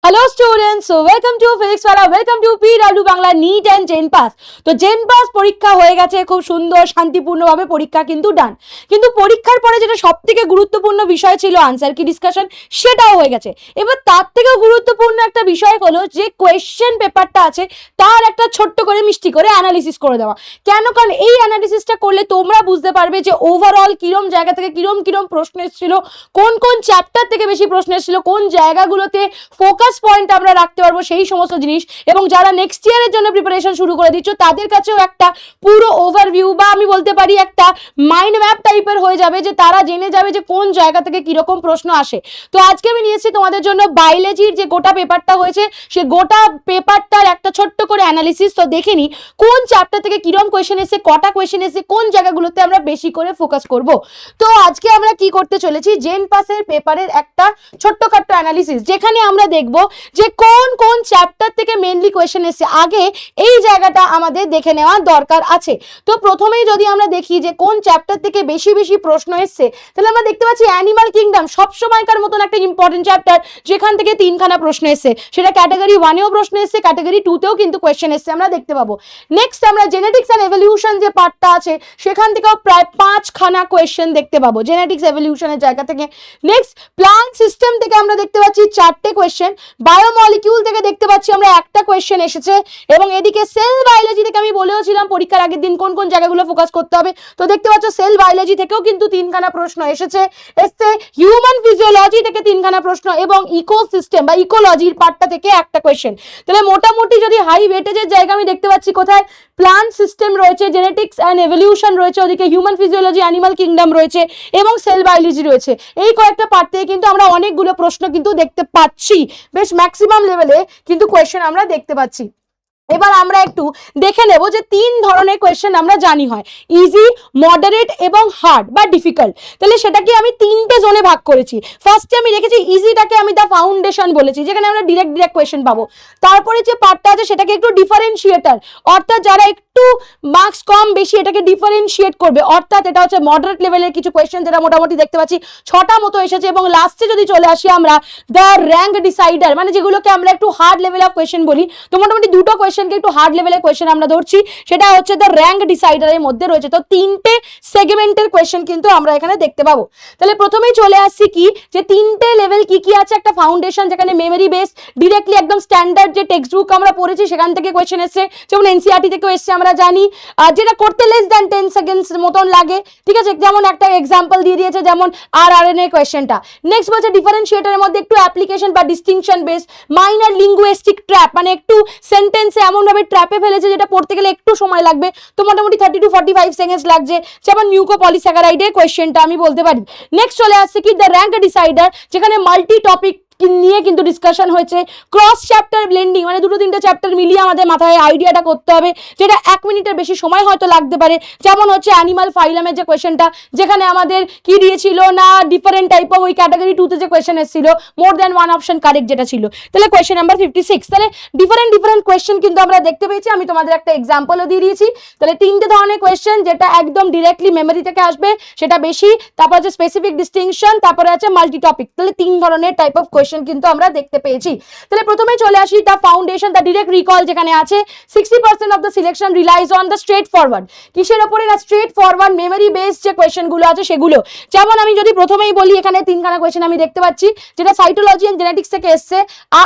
Hello students, welcome to physics Wallah, welcome to PW Bangla NEET and JEE pass. তো JEE pass পরীক্ষা হয়ে গেছে, খুব সুন্দর শান্তিপূর্ণভাবে পরীক্ষা কিন্তু ডান। কিন্তু পরীক্ষার পরে যেটা সবথেকে গুরুত্বপূর্ণ বিষয় ছিল আনসার কি ডিসকাশন, সেটাও হয়ে গেছে। এবার তার থেকেও গুরুত্বপূর্ণ একটা বিষয় হলো যে কোয়েশ্চেন পেপারটা আছে তার একটা ছোট্ট করে মিষ্টি করে অ্যানালিসিস করে দেওয়া। কেন? কারণ এই অ্যানালিসিসটা করলে তোমরা বুঝতে পারবে যে ওভারঅল কিরম জায়গা থেকে কিরম কিরম প্রশ্ন এসেছিল, কোন কোন চ্যাপ্টার থেকে বেশি প্রশ্ন এসেছিল, কোন জায়গাগুলোতে ফোকাস পয়েন্ট আমরা রাখতে পারবো, সেই সমস্ত জিনিস। এবং যারা নেক্সট ইয়ারের জন্য প্রিপারেশন শুরু করে দিচ্ছ তাদের কাছেও একটা পুরো ওভারভিউ বা আমি বলতে পারি একটা মাইন্ড ম্যাপ টাইপের হয়ে যাবে, যে তারা জেনে যাবে যে কোন জায়গা থেকে কিরকম প্রশ্ন আসে। তো আজকে আমি নিয়েছি তোমাদের জন্য বায়োলজির যে গোটা পেপারটা হয়েছে, সে গোটা পেপারটার একটা ছোট্ট করে অ্যানালিসিস। তো দেখে নি কোন চ্যাপ্টার থেকে কিরম কোয়েশ্চেন এসে, কটা কোয়েশ্চেন এসে, কোন জায়গাগুলোতে আমরা বেশি করে ফোকাস করব। তো আজকে আমরা কি করতে চলেছি, জেন পাসের পেপারের একটা ছোট্টখাট্ট অ্যানালিসিস, যেখানে আমরা দেখব যে কোন কোন চ্যাপ্টার থেকে মেইনলি কোয়েশ্চেন এসেছে। আগে এই জায়গাটা আমাদের দেখে নেওয়ার দরকার আছে। তো প্রথমেই যদি আমরা দেখি যে কোন চ্যাপ্টার থেকে বেশি বেশি প্রশ্ন এসেছে, তাহলে আমরা দেখতে পাচ্ছি অ্যানিমাল কিংডম সবসময়কার মতন একটা ইম্পর্টেন্ট চ্যাপ্টার, যেখান থেকে তিনখানা প্রশ্ন এসেছে। সেটা ক্যাটাগরি 1-এও প্রশ্ন এসেছে, ক্যাটাগরি 2-তেও কিন্তু কোয়েশ্চেন এসেছে, আমরা দেখতে পাবো। নেক্সট আমরা জেনেটিক্স অ্যান্ড এভলিউশন যে পার্টটা আছে, সেখান থেকেও প্রায় 5খানা কোয়েশ্চেন দেখতে পাবো জেনেটিক্স এভলিউশনের জায়গা থেকে। নেক্সট প্লান্ট সিস্টেম থেকে আমরা দেখতে পাচ্ছি 4টে কোয়েশ্চেন, বায়োমলিকিউল থেকে দেখতে পাচ্ছি আমরা একটা কোয়েশ্চেন এসেছে, এবং এদিকে সেল বায়োলজি থেকে আমি বলেওছিলাম পরীক্ষার আগের দিন কোন কোন জায়গাগুলো ফোকাস করতে হবে। তো দেখতে পাচ্ছ সেল বায়োলজি থেকেও কিন্তু 3খানা প্রশ্ন এসেছে। হিউম্যান ফিজিওলজি থেকে 3খানা প্রশ্ন, এবং ইকোসিস্টেম বা ইকোলজির পার্টটা থেকে একটা কোয়েশ্চেন। তাহলে মোটামুটি যদি হাই ওয়েটেজের জায়গা আমি দেখতে পাচ্ছি কোথায়, প্লান্ট সিস্টেম রয়েছে, জেনেটিক্স অ্যান্ড এভলিউশন রয়েছে, ওদিকে হিউম্যান ফিজিওলজি, অ্যানিমাল কিংডম রয়েছে, এবং সেল বায়োলজি রয়েছে। এই কয়েকটা পার্ট থেকে কিন্তু আমরা অনেকগুলো প্রশ্ন কিন্তু দেখতে পাচ্ছি, বেশ ম্যাক্সিমাম লেভেলে কিন্তু কোয়েশ্চেন আমরা দেখতে পাচ্ছি। এবার আমরা একটু দেখে নেব যে 3 ধরনের কোয়েশ্চেন আমরা জানি হয়, ইজি, মডারেট এবং হার্ড বা ডিফিকাল্ট। তাহলে সেটাকে আমি 3টে জোনে ভাগ করেছি। ফার্স্টে আমি রেখেছি ইজিটাকে আমি দ্য ফাউন্ডেশন বলেছি, যেখানে আমরা ডিরেক্ট কোয়েশ্চেন পাবো। তারপরে যে পার্টটা আছে সেটাকে একটু ডিফারেন্সিয়েটার, অর্থাৎ যারা একটু মার্কস কম বেশি এটাকে ডিফারেন্সিয়েট করবে, অর্থাৎ এটা হচ্ছে মডারেট লেভেলের কিছু কোয়েশ্চেন, যেটা মোটামুটি দেখতে পাচ্ছি 6টা মতো এসেছে। এবং লাস্টে যদি চলে আসি আমরা দ্য র্যাঙ্ক ডিসাইডার, মানে যেগুলোকে আমরা একটু হার্ড লেভেল অফ কোয়েশ্চেন বলি। তো মোটামুটি 2টো কোয়েশ্চেনকে একটু হার্ড লেভেলের কোয়েশ্চেন আমরা ধরছি, সেটা হচ্ছে দ্য র্যাঙ্ক ডিসাইডারের মধ্যে রয়েছে। তো 3টে সেগমেন্টের কোয়েশ্চেন কিন্তু আমরা এখানে দেখতে পাবো। তাহলে প্রথমেই চলে আসছি কি, যে 3টে লেভেল কি কি আছে। একটা ফাউন্ডেশন, যেখানে মেমরি বেস, ডিরেক্টলি একদম স্ট্যান্ডার্ড যে টেক্সট বুক আমরা পড়েছি সেখান থেকে কোয়েশ্চেন এসছে, যেমন এনসিইআরটি থেকেও এসছে আমরা জানি, যেটা করতে লেস দ্যান 10 সেকেন্ডস মতন লাগে, ঠিক আছে। যেমন একটা এক্সাম্পল দিয়ে দিয়েছে, যেমন RNA কোয়েশ্চেনটা। নেক্সট বলছে ডিফারেন্সিয়েটরের মধ্যে একটু অ্যাপ্লিকেশন বা distinction base, minor linguistic trap, মানে একটু সেন্টেন্সে এমন ভাবে ট্র্যাপে ফেলেছে যেটা পড়তে গেলে একটু সময় লাগবে, তো মোটামুটি 30 to 45 সেকেন্ডস লাগছে, যেমন মিউকোপলিস্যাকারাইডের কোয়েশ্চেনটা আমি বলতে পারি। নেক্সট চলে আসছে কি দ্য র্যাঙ্ক ডিসাইডার, যেখানে মাল্টি টপিক নিয়ে কিন্তু ডিসকাশন হয়েছে, ক্রস চ্যাপ্টার ব্লেন্ডিং, মানে 2-3টে চ্যাপ্টার মিলিয়ে আমাদের মাথায় আইডিয়াটা করতে হবে, যেটা 1 মিনিটের বেশি সময় হয়তো লাগতে পারে। যেমন হচ্ছে অ্যানিমাল ফাইলামের যে কোয়েশ্চেনটা, যেখানে আমাদের কি দিয়েছিল না ডিফারেন্ট টাইপ অফ, ওই ক্যাটাগরি 2তে যে কোয়েশ্চেন এসেছিল মোর দ্যান 1 অপশন কারেক্ট যেটা ছিল। তাহলে কোয়েশ্চেন নাম্বার 56। তাহলে ডিফারেন্ট কোয়েশ্চেন কিন্তু আমরা দেখতে পেয়েছি, আমি তোমাদের একটা এক্সাম্পলও দিয়ে দিয়েছি। তাহলে 3টে ধরনের কোয়েশ্চেন, যেটা একদম ডিরেক্টলি মেমরি থেকে আসবে সেটা বেশি, তারপর হচ্ছে স্পেসিফিক ডিস্টিংশন, তারপরে আছে মাল্টি টপিক। তাহলে 3 ধরনের টাইপ অফ কোয়েশ্চেন কিন্তু আমরা দেখতে পেয়েছি। তাহলে প্রথমে চলে আসি the foundation, the direct recall, যেখানে আছে 60% of the selection realise on the straight forward. কিসের উপরে? না স্ট্রেট ফরওয়ার্ড মেমরি বেসড যে কোয়েশ্চেন গুলো আছে সেগুলো। যেমন আমি যদি প্রথমেই বলি, এখানে 3খানা কোয়েশ্চেন আমি দেখতে পাচ্ছি, যেটা সাইটোলজি এন্ড জেনেটিক্স থেকে এসছে,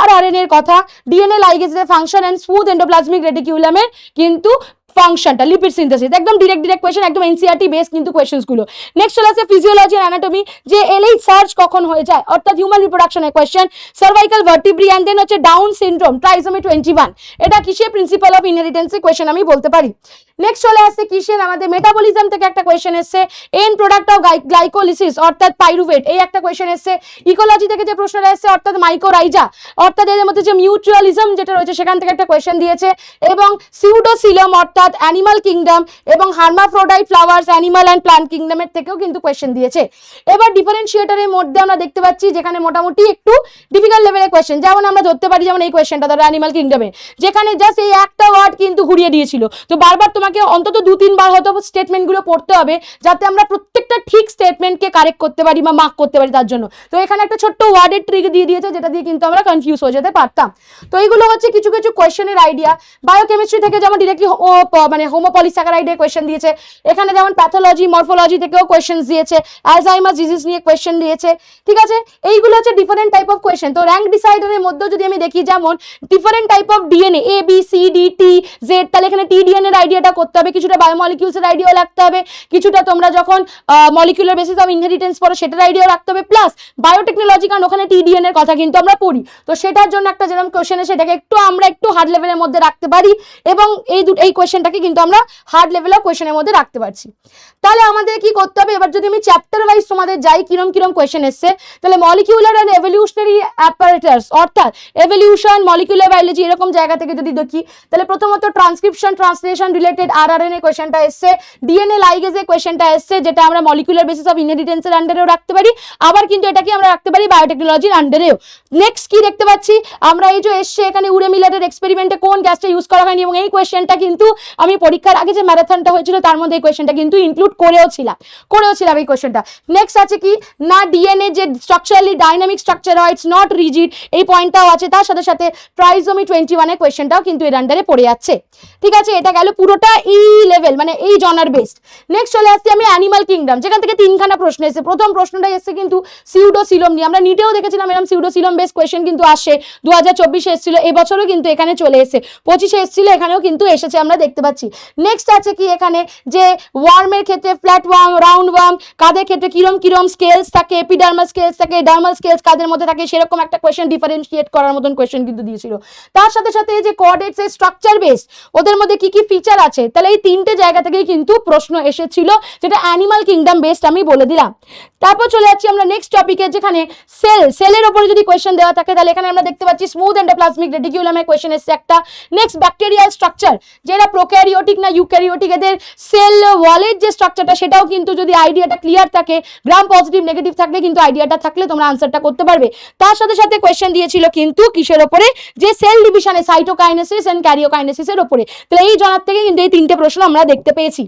RNA এর কথা, ডিএনএ লাইগেজের ফাংশন এন্ড স্মুথ এন্ডোপ্লাজমিক রেটিকুলামের কিন্তু ফাংশনটা, লিপিড সিনথেসিস, একদম ডিরেক্ট কোয়েশ্চেন, একদম এনসিইআরটি বেস কিন্তু কোয়েশ্চেন্স গুলো। নেক্সট চলে আসে ফিজিওলজি এন্ড অ্যানাটমি, যে LH সার্চ কখন হয়ে যায়, অর্থাৎ হিউম্যান রিপ্রোডাকশনের question, cervical vertebrae, and then হচ্ছে ডাউন সিনড্রোম, ট্রাইসোমি 21, এটা কিসের প্রিন্সিপাল অফ ইনহেরিটেন্সের কোয়েশ্চেন আমি বলতে পারি। নেক্সট চলে আসছে কিসের, আমাদের মেটাবলিজম থেকে একটা কোয়েশ্চেন এসছে, এন্ড প্রোডাক্ট অফ গ্লাইকোলিসিস অর্থাৎ পাইরুভেট, এই একটা কোয়েশ্চেন এসছে। ইকোলজি থেকে যে প্রশ্নটা এসছে, অর্থাৎ মাইকোরাইজা, অর্থাৎ এর মধ্যে যে মিউচুয়ালিজম যেটা রয়েছে সেখান থেকে একটা কোয়েশ্চেন দিয়েছে, এবং সিউডোসিলম অর্থাৎ অ্যানিমাল কিংডম, এবং hermaphrodite flowers animal and plant কিংডমের থেকেও কিন্তু কোয়েশ্চেন দিয়েছে। এবার ডিফারেন্সিয়েটরের মধ্যে আমরা দেখতে পাচ্ছি, যেখানে মোটামুটি একটু ডিফিকাল্ট লেভেলের কোয়েশ্চেন, যেমন আমরা ধরতে পারি, যেমন এই কোয়েশ্চেনটা ধরো অ্যানিমাল কিংডমে, যেখানে জাস্ট এই একটা ওয়ার্ড কিন্তু ঘুরিয়ে দিয়েছিল, তো বারবার তোমাকে তোমাকে অন্তত 2-3 বার হয়তো স্টেটমেন্টগুলো পড়তে হবে, যাতে আমরা প্রত্যেকটা ঠিক স্টেটমেন্টকে কারেক্ট করতে পারি বা মার্ক করতে পারি তার জন্য। তো এখানে একটা ছোট্ট ওয়ার্ডের ট্রিক দিয়ে দিয়েছে, যেটা দিয়ে কিন্তু আমরা কনফিউজ হয়ে যেতে পারতাম। তো এইগুলো হচ্ছে কিছু কিছু কোয়েশ্চেনের আইডিয়া। বায়োকেমিস্ট্রি থেকে যেমন ডিরেক্টলি মানে হোমোপলিস্যাকারাইডে কোয়েশ্চেন দিয়েছে, এখানে যেমন প্যাথোলজি মরফোলজি থেকেও কোয়েশ্চেন দিয়েছে, অ্যালজাইমার্স ডিজিজ নিয়ে কোয়েশ্চেন দিয়েছে, ঠিক আছে। এইগুলো হচ্ছে ডিফারেন্ট টাইপ অফ কোয়েশ্চেন। তো র্যাঙ্ক ডিসাইডারের মধ্যেও যদি আমি দেখি, যেমন different type of DNA A B C D T Z, তাহলে এখানে টি ডিএনএর আইডিয়াটা করতে হবে, কিছুটা বায়োমলিকিউলসের আইডিয়াও রাখতে হবে, কিছুটা তোমরা যখন মলিকুলার বেসিস অফ ইনহেরিটেন্স পড়ো সেটার আইডিয়াও রাখতে হবে, প্লাস বায়োটেকনোলজি, কারণ ওখানে টি ডিএনএ এর কথা কিন্তু আমরা পড়ি। তো সেটার জন্য একটা যেরকম কোয়েশ্চেন সেটাকে আমরা একটু হার্ড লেভেলের মধ্যে রাখতে পারি, এবং এই কোয়েশ্চেনটাকে কিন্তু আমরা হার্ড লেভেল অফ কোয়েশ্চেনের মধ্যে রাখতে পারছি। তাহলে আমাদের কি করতে হবে, এবার যদি আমি চ্যাপ্টার ওয়াইজ তোমাদের যাই কিরম কিরম কোয়েশ্চেন এসছে, তাহলে মলিকিউলার অ্যান্ড এভলিউশনারি অ্যাপারেটাস, অর্থাৎ এভলিউশন, মলিকুলার বায়োলজি, এরকম জায়গা থেকে যদি দেখি, তাহলে প্রথমত ট্রান্সক্রিপশন ট্রান্সলেশন রিলেটেড আরআরএনএ কোয়েশ্চেনটা এসছে, ডিএনএ লাইগেজে কোয়েশ্চেনটা এসছে, যেটা আমরা মলিকুলার বেসিস অফ ইনহেরিটেন্সের আন্ডারেও রাখতে পারি, আবার কিন্তু এটাকে আমরা রাখতে পারি বায়োটেকনোলজির আন্ডারেও। নেক্সট কি দেখতে পাচ্ছি আমরা, এই যে এসছে এখানে উরে মিলারের এক্সপেরিমেন্টে কোন গ্যাসটা ইউজ করা হয়নি, এবং এই কোয়েশ্চেনটা কিন্তু আমি পরীক্ষার আগে যে ম্যারাথনটা হয়েছিল তার মধ্যে এই কোয়েশ্চেনটা কিন্তু ইনক্লুড করেওছিলাম এই কোয়েশ্চেনটা। নেক্সট আছে কি না, ডিএনএ যে স্ট্রাকচারালি ডাইনামিক স্ট্রাকচার হয়, ইটস নট রিজিড, এই পয়েন্টটাও আছে। তার সাথে সাথে ট্রাইজোমি 21 এর কোয়েশ্চেনটাও কিন্তু এর আন্ডারে পড়ে যাচ্ছে, ঠিক আছে। এটা গেল পুরোটা ই লেভেল, মানে এই জনার বেসড। নেক্সট চলে আসছি আমি অ্যানিমাল কিংডম, যেখান থেকে 3খানা প্রশ্ন এসেছে। প্রথম প্রশ্নটা এসেছে কিন্তু সিউডোসিলম নিয়ে, আমরা নিটেও দেখেছিলাম এরকম সিউডোসিলম বেস কোয়েশ্চেন কিন্তু আসে, 2024 এসেছিল, এবছরও কিন্তু এখানে চলে এসেছে, 25 এসেছিল, এখানেও কিন্তু এসেছে, আমরা দেখতে পাচ্ছি। নেক্সট আছে কি এখানে, যে ওয়ার্মের ক্ষেত্রে ফ্ল্যাট ওয়ার্ম, রাউন্ড ওয়ার্ম, কাদের ক্ষেত্রে কিরম কিরম স্কেলস থাকে, এপিডার্মাল স্কেলস থাকে, ডার্মাল স্কেলস কাদের মধ্যে থাকে, সেরকম একটা কোয়েশ্চেন ডিফারেন্সিয়েট করার মতন কোয়েশ্চেন কিন্তু দিয়েছিল। তার সাথে সাথে এই যে কোঅর্ডিনেটস এর স্ট্রাকচার বেস, ওদের মধ্যে কি কি ফিচার আছে, তাহলে এই 3টে জায়গা থেকেই কিন্তু প্রশ্ন এসেছিল, যেটা অ্যানিমাল কিংডম বেসড আমি বলে দিলাম। তারপর চলে যাচ্ছি আমরা নেক্সট টপিকে, যেখানে সেলের উপরে যদি কোয়েশ্চেন দেওয়া থাকে, তাহলে এখানে আমরা দেখতে পাচ্ছি স্মুথ এন্ডোপ্লাজমিক রেটিকুলামের কোয়েশ্চেন এসেছে একটা। নেক্সট ব্যাকটেরিয়াল স্ট্রাকচার, যেটা প্রোক্যারিওটিক না ইউক্যারিওটিক, এদের সেল ওয়ালের যে স্ট্রাকচারটা সেটাও কিন্তু যদি আইডিয়াটা ক্লিয়ার থাকে, গ্রাম পজিটিভ নেগেটিভ থাকলে কিন্তু আইডিয়াটা থাকলে তোমরা আনসারটা করতে পারবে। তার সাথে সাথে কোয়েশ্চেন দিয়েছিল কিন্তু কিসের উপরে, যে সেল ডিভিশনে সাইটোকাইনেসিস এন্ড ক্যারিওকাইনেসিসের উপরে। তাহলে এই জানার থেকে কিন্তু এই 3টে প্রশ্ন আমরা দেখতে পেয়েছি।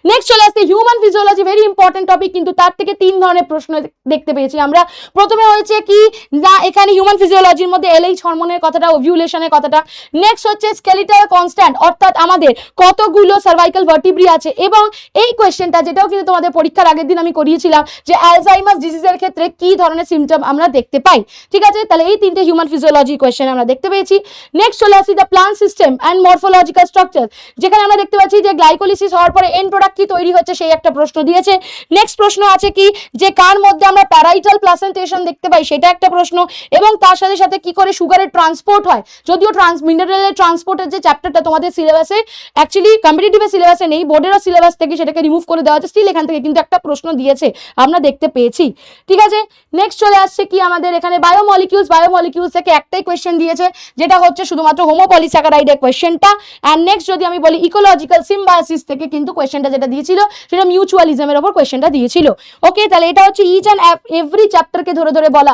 নেক্সট চলে আসছে human physiology, very important topic, কিন্তু তার থেকে 3 ধরনের প্রশ্ন দেখতে পেয়েছি আমরা। প্রথমে হয়েছে কি না, এখানে হিউম্যান ফিজিওলজির মধ্যে এলএইচ হরমোনের কথাটা, ওভিউলেশনের কথাটা। নেক্সট হচ্ছে স্কেলিটাল কনস্ট্যান্ট, অর্থাৎ আমাদের কতগুলো সার্ভাইকাল ভার্টিব্রি আছে, এবং এই কোয়েশ্চেনটা যেটাও কিন্তু তোমাদের পরীক্ষার আগের দিন আমি করিয়েছিলাম, যে অ্যালজাইমার্স ডিজিজের ক্ষেত্রে কি ধরনের সিমটম আমরা দেখতে পাই, ঠিক আছে। তাহলে এই 3টে হিউম্যান ফিজিওলজি কোয়েশ্চেন আমরা দেখতে পেয়েছি। নেক্সট চলে আসি the plant system and morphological structure, যেখানে আমরা দেখতে পাচ্ছি যে গ্লাইকোলিসিস হওয়ার পরে এন্ড প্রোডাক্ট কি তৈরি হচ্ছে, সেই একটা প্রশ্ন দিয়েছে। নেক্সট প্রশ্ন আছে কি, যে কার মধ্যে আমরা প্যারাইটাল প্লাসেন্টেশন দেখতে পাই, সেটা একটা প্রশ্ন, এবং তার সাথে সাথে কি করে সুগারের ট্রান্সপোর্ট হয়, যদিও মিনারেলের ট্রান্সপোর্টের যে চ্যাপ্টারটা তোমাদের সিলেবাসে অ্যাকচুয়ালি কম্পিটিটিভের সিলেবাসে নেই, বোর্ডেরও সিলেবাস থেকে সেটাকে রিমুভ করে দেওয়া হচ্ছে, স্টিল এখান থেকে কিন্তু একটা প্রশ্ন দিয়েছে, আমরা দেখতে পেয়েছি, ঠিক আছে। নেক্সট চলে আসছে কি আমাদের এখানে বায়োমলিকিউলস থেকে একটাই কোয়েশ্চেন দিয়েছে, যেটা হচ্ছে শুধুমাত্র হোমোপলিস্যাকারাইডের কোয়েশ্চেনটা। অ্যান্ড নেক্সট যদি আমি বলি ইকোলজিক্যাল সিম্বায়োসিস থেকে কিন্তু কোয়েশ্চেনটা যেটা দিয়েছিল সেটা মিউচুয়ালিজমের উপর কোয়েশ্চেনটা দিয়েছিল। ওকে, তাহলে এটা হচ্ছে ইচ অ্যান্ড এভরি চ্যাপ্টারকে ধরে ধরে বলা।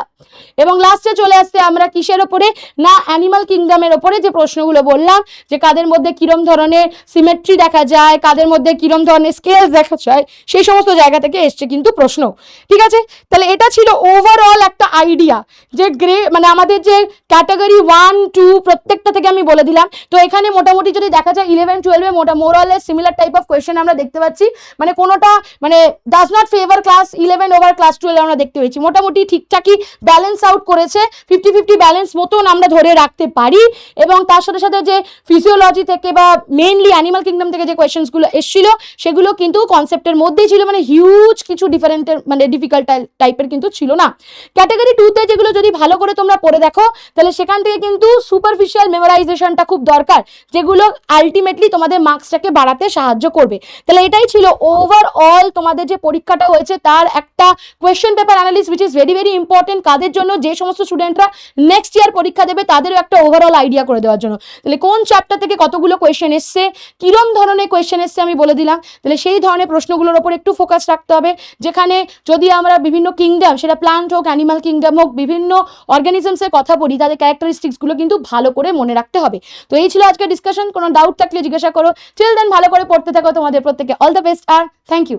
এবং লাস্টে চলে আসছে আমরা কিসের ওপরে না, অ্যানিমাল কিংডমের ওপরে যে প্রশ্নগুলো বললাম, যে কাদের মধ্যে কিরম ধরনের সিমেট্রি দেখা যায়, কাদের মধ্যে কিরম ধরনের স্কেলস দেখা যায়, সেই সমস্ত জায়গা থেকে এসছে কিন্তু প্রশ্ন, ঠিক আছে। তাহলে এটা ছিল ওভারঅল একটা আইডিয়া, যে মানে আমাদের যে ক্যাটাগরি 1, 2 প্রত্যেকটা থেকে আমি বলে দিলাম। তো এখানে মোটামুটি যদি দেখা যায় 11, 12 মোরালেস সিমিলার টাইপ অফ কোয়েশ্চেন আমরা দেখতে পাচ্ছি, মানে কোনোটা মানে does not favour class 11 over class 12 আমরা দেখতে পেয়েছি, মোটামুটি ঠিকঠাকই ব্যালেন্স আউট করেছে, 50-50 ব্যালেন্স মতন আমরা ধরে রাখতে পারি। এবং তার সাথে সাথে যে ফিজিওলজি থেকে বা মেইনলি অ্যানিমাল কিংডম থেকে যে কোয়েশ্চেন্সগুলো এসেছিল সেগুলো কিন্তু কনসেপ্টের মধ্যেই ছিল, মানে হিউজ কিছু ডিফারেন্টের মানে ডিফিকাল্ট টাইপের কিন্তু ছিল না। ক্যাটাগরি 2তে যেগুলো যদি ভালো করে তোমরা পড়ে দেখো, তাহলে সেখান থেকে কিন্তু সুপারফিশিয়াল মেমোরাইজেশনটা খুব দরকার, যেগুলো আলটিমেটলি তোমাদের মার্কসটাকে বাড়াতে সাহায্য করবে। তাহলে এটাই ছিল ওভারঅল তোমাদের যে পরীক্ষাটা হয়েছে তার একটা question paper analysis, which is very very important কাদের জন্য, যে সমস্ত স্টুডেন্টরা নেক্সট ইয়ার পরীক্ষা দেবে তাদেরও একটা ওভারঅল আইডিয়া করে দেওয়ার জন্য। তাহলে কোন চ্যাপ্টার থেকে কতগুলো কোয়েশ্চেন এসছে, কিরম ধরনের কোয়েশ্চেন এসছে আমি বলে দিলাম। তাহলে সেই ধরনের প্রশ্নগুলোর উপর একটু ফোকাস রাখতে হবে, যেখানে যদি আমরা বিভিন্ন কিংডম, সেটা প্লান্ট হোক অ্যানিমাল কিংডম হোক, বিভিন্ন অর্গানিজমসের কথা বলি, তাদের ক্যারেক্টারিস্টিক্সগুলো কিন্তু ভালো করে মনে রাখতে হবে। তো এই ছিল আজকের ডিসকাশন, কোনো ডাউট থাকলে জিজ্ঞাসা করো। টিল দেন ভালো করে পড়তে থাকো, তোমাদের প্রত্যেককে অল দ্য বেস্ট আর থ্যাংক ইউ।